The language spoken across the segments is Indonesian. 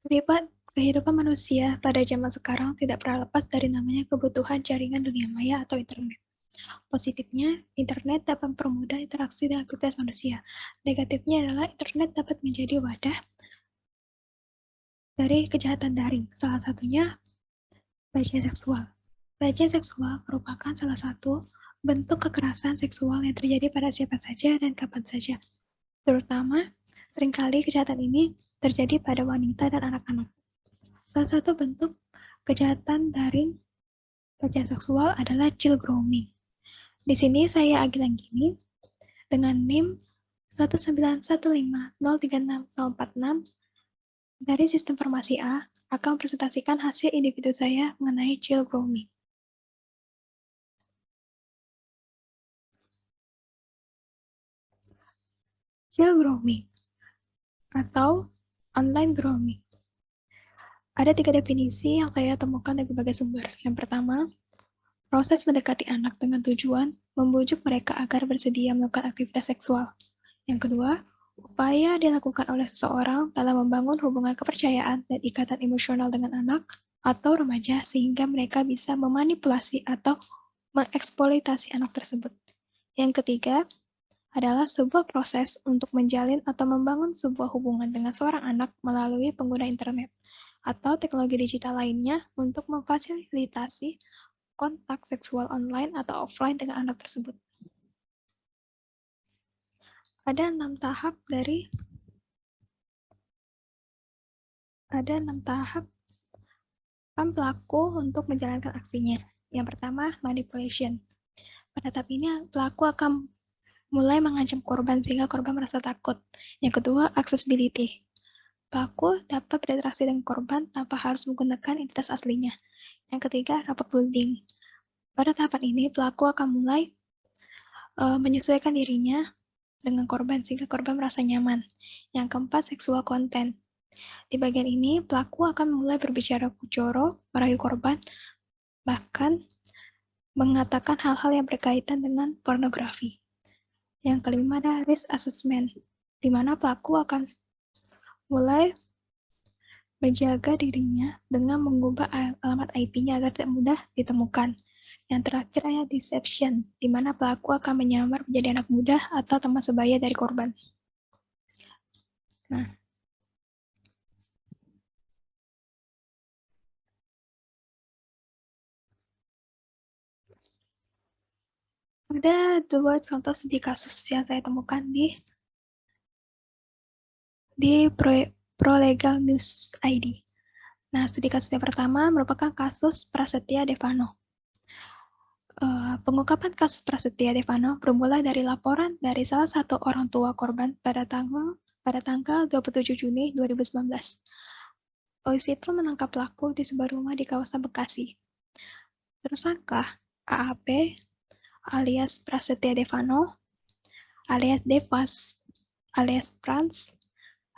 Kehidupan manusia pada zaman sekarang tidak pernah lepas dari namanya kebutuhan jaringan dunia maya atau internet. Positifnya, internet dapat mempermudah interaksi dan aktivitas manusia. Negatifnya adalah internet dapat menjadi wadah dari kejahatan daring, salah satunya pelecehan seksual. Pelecehan seksual merupakan salah satu bentuk kekerasan seksual yang terjadi pada siapa saja dan kapan saja. Terutama, seringkali kejahatan ini terjadi pada wanita dan anak-anak. Salah satu bentuk kejahatan daring pelecehan seksual adalah child grooming. Di sini saya Agil Anggini dengan NIM 191503646 dari Sistem Farmasi A akan mempresentasikan hasil individu saya mengenai child grooming. Child grooming atau online grooming. Ada 3 definisi yang saya temukan dari berbagai sumber. Yang pertama, proses mendekati anak dengan tujuan membujuk mereka agar bersedia melakukan aktivitas seksual. Yang kedua, upaya dilakukan oleh seseorang dalam membangun hubungan kepercayaan dan ikatan emosional dengan anak atau remaja sehingga mereka bisa memanipulasi atau mengeksploitasi anak tersebut. Yang ketiga adalah sebuah proses untuk menjalin atau membangun sebuah hubungan dengan seorang anak melalui pengguna internet atau teknologi digital lainnya untuk memfasilitasi kontak seksual online atau offline dengan anak tersebut. Ada 6 tahap pelaku untuk menjalankan aksinya. Yang pertama, manipulation. Pada tahap ini, pelaku akan mulai mengancam korban sehingga korban merasa takut. Yang kedua, accessibility. Pelaku dapat berinteraksi dengan korban tanpa harus menggunakan identitas aslinya. Yang ketiga, rapport building. Pada tahapan ini, pelaku akan mulai menyesuaikan dirinya dengan korban sehingga korban merasa nyaman. Yang keempat, sexual content. Di bagian ini, pelaku akan mulai berbicara jorok, merayu korban, bahkan mengatakan hal-hal yang berkaitan dengan pornografi. Yang kelima ada risk assessment, di mana pelaku akan mulai menjaga dirinya dengan mengubah alamat IP-nya agar tidak mudah ditemukan. Yang terakhir ada deception, di mana pelaku akan menyamar menjadi anak muda atau teman sebaya dari korban. Nah, ada 2 contoh studi kasus yang saya temukan di Prolegal News ID. Nah, studi kasus yang pertama merupakan kasus Prasetya Devano. Pengungkapan kasus Prasetya Devano bermula dari laporan dari salah satu orang tua korban pada tanggal 27 Juni 2019. Polisi pun menangkap pelaku di sebuah rumah di kawasan Bekasi. Tersangka AAP alias Prasetya Devano alias Devas alias Frans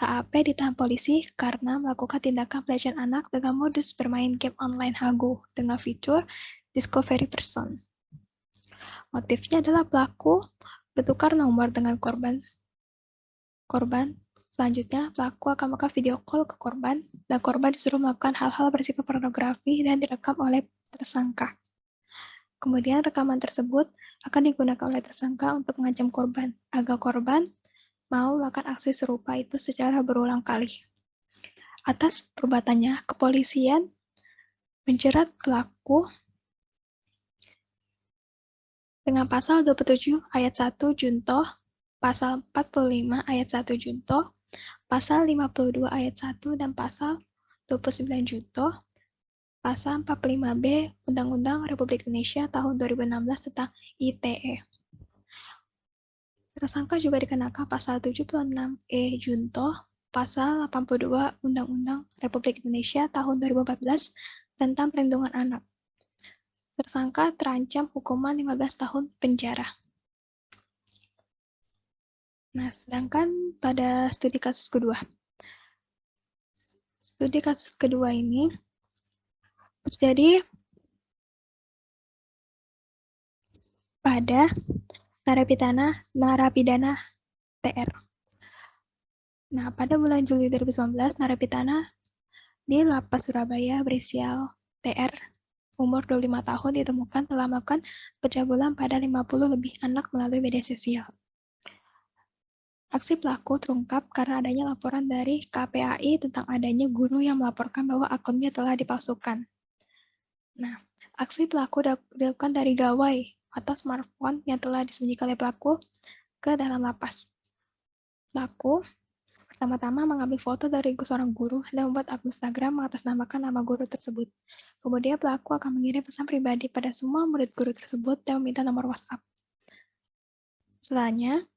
AAP ditahan polisi karena melakukan tindakan pelecehan anak dengan modus bermain game online Hago dengan fitur Discovery Person. Motifnya adalah pelaku bertukar nomor dengan korban. Selanjutnya, pelaku akan melakukan video call ke korban, dan korban disuruh melakukan hal-hal bersifat pornografi dan direkam oleh tersangka. Kemudian rekaman tersebut akan digunakan oleh tersangka untuk mengancam korban, agar korban mau melakukan aksi serupa itu secara berulang kali. Atas perbuatannya, kepolisian menjerat pelaku dengan pasal 27 ayat 1 Junto, pasal 45 ayat 1 Junto, pasal 52 ayat 1 dan pasal 29 Junto, pasal 45B Undang-Undang Republik Indonesia tahun 2016 tentang ITE. Tersangka juga dikenakan pasal 76E Junto, pasal 82 Undang-Undang Republik Indonesia tahun 2014 tentang perlindungan anak. Tersangka terancam hukuman 15 tahun penjara. Nah, sedangkan pada studi kasus kedua ini terjadi pada narapidana TR. Nah, pada bulan Juli 2019, narapidana di Lapas Surabaya berinisial TR, umur 25 tahun, ditemukan telah melakukan pencabulan pada 50 lebih anak melalui media sosial. Aksi pelaku terungkap karena adanya laporan dari KPAI tentang adanya guru yang melaporkan bahwa akunnya telah dipalsukan. Nah, aksi pelaku dilakukan dari gawai atau smartphone yang telah disembunyikan oleh pelaku ke dalam lapas. Pelaku pertama-tama mengambil foto dari seorang guru dan membuat akun Instagram mengatasnamakan nama guru tersebut. Kemudian pelaku akan mengirim pesan pribadi pada semua murid guru tersebut dan meminta nomor WhatsApp. Setelahnya,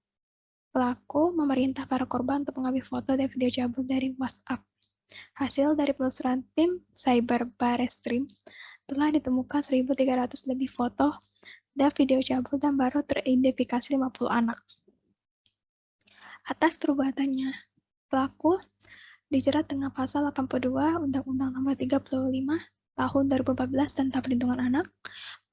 pelaku memerintah para korban untuk mengambil foto dan video cabul dari WhatsApp. Hasil dari penelusuran tim Cyber Barreskrim telah ditemukan 1.300 lebih foto dan video cabul dan baru teridentifikasi 50 anak. Atas perbuatannya, pelaku dijerat dengan pasal 82 Undang-Undang Nomor 35 Tahun 2014 tentang Perlindungan Anak,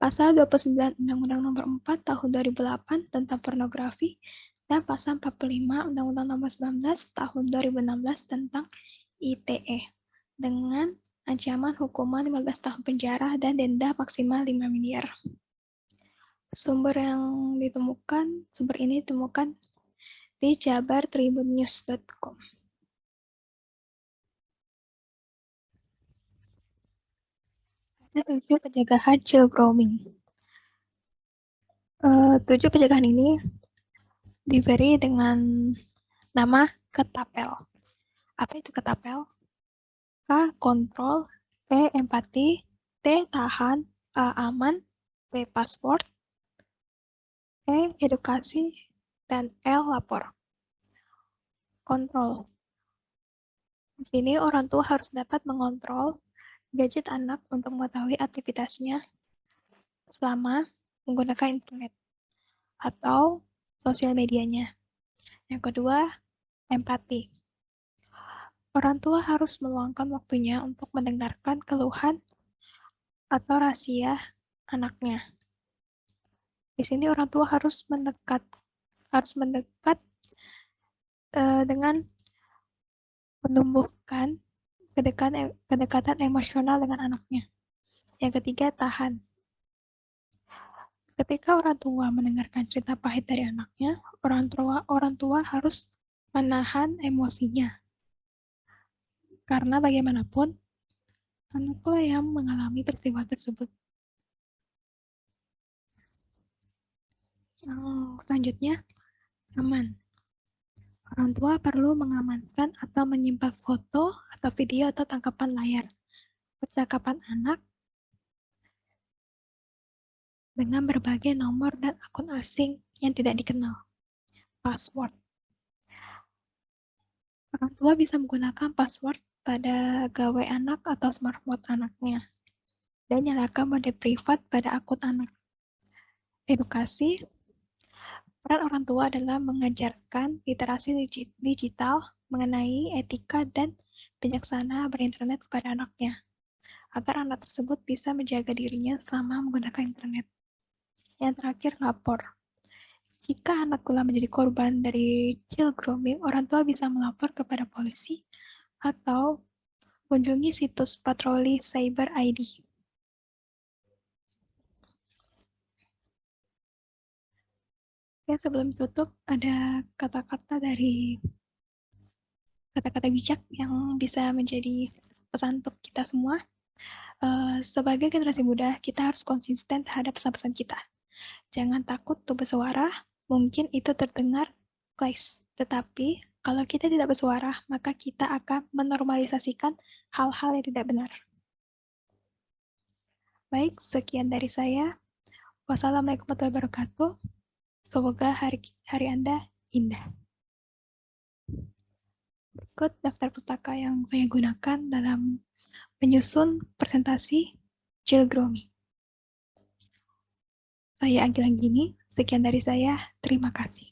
pasal 29 Undang-Undang Nomor 4 Tahun 2008 tentang pornografi, dan pasal 45 Undang-Undang Nomor 19 Tahun 2016 tentang ITE dengan ancaman hukuman 15 tahun penjara dan denda maksimal 5 miliar. Sumber ini ditemukan di jabartribunnews.com. Ada 7 pencegahan child grooming. 7 pencegahan ini diberi dengan nama ketapel. Apa itu ketapel? K. Kontrol, P. Empati, T. Tahan, A. Aman, P. Password, E. Edukasi, dan L. Lapor. Kontrol. Di sini orang tua harus dapat mengontrol gadget anak untuk mengetahui aktivitasnya selama menggunakan internet atau sosial medianya. Yang kedua, empati. Orang tua harus meluangkan waktunya untuk mendengarkan keluhan atau rahasia anaknya. Di sini orang tua harus mendekat dengan menumbuhkan kedekatan emosional dengan anaknya. Yang ketiga, tahan. Ketika orang tua mendengarkan cerita pahit dari anaknya, orang tua harus menahan emosinya. Karena bagaimanapun, anaklah yang mengalami peristiwa tersebut. Selanjutnya, aman. Orang tua perlu mengamankan atau menyimpan foto atau video atau tangkapan layar percakapan anak dengan berbagai nomor dan akun asing yang tidak dikenal. Password. Orang tua bisa menggunakan password pada gawai anak atau smartphone anaknya dan nyalakan mode privat pada akun anak. Edukasi. Peran orang tua adalah mengajarkan literasi digital mengenai etika dan bijaksana berinternet kepada anaknya, agar anak tersebut bisa menjaga dirinya selama menggunakan internet. Yang terakhir, lapor. Jika anak telah menjadi korban dari child grooming, orang tua bisa melapor kepada polisi atau kunjungi situs patroli Cyber ID. Oke, sebelum tutup, ada kata-kata bijak yang bisa menjadi pesan untuk kita semua. Sebagai generasi muda, kita harus konsisten terhadap pesan-pesan kita. Jangan takut untuk bersuara, mungkin itu terdengar klise, tetapi kalau kita tidak bersuara, maka kita akan menormalisasikan hal-hal yang tidak benar. Baik, sekian dari saya. Wassalamualaikum warahmatullahi wabarakatuh. Semoga hari Anda indah. Berikut daftar pustaka yang saya gunakan dalam menyusun presentasi child grooming. Saya Anggil Anggini, sekian dari saya, terima kasih.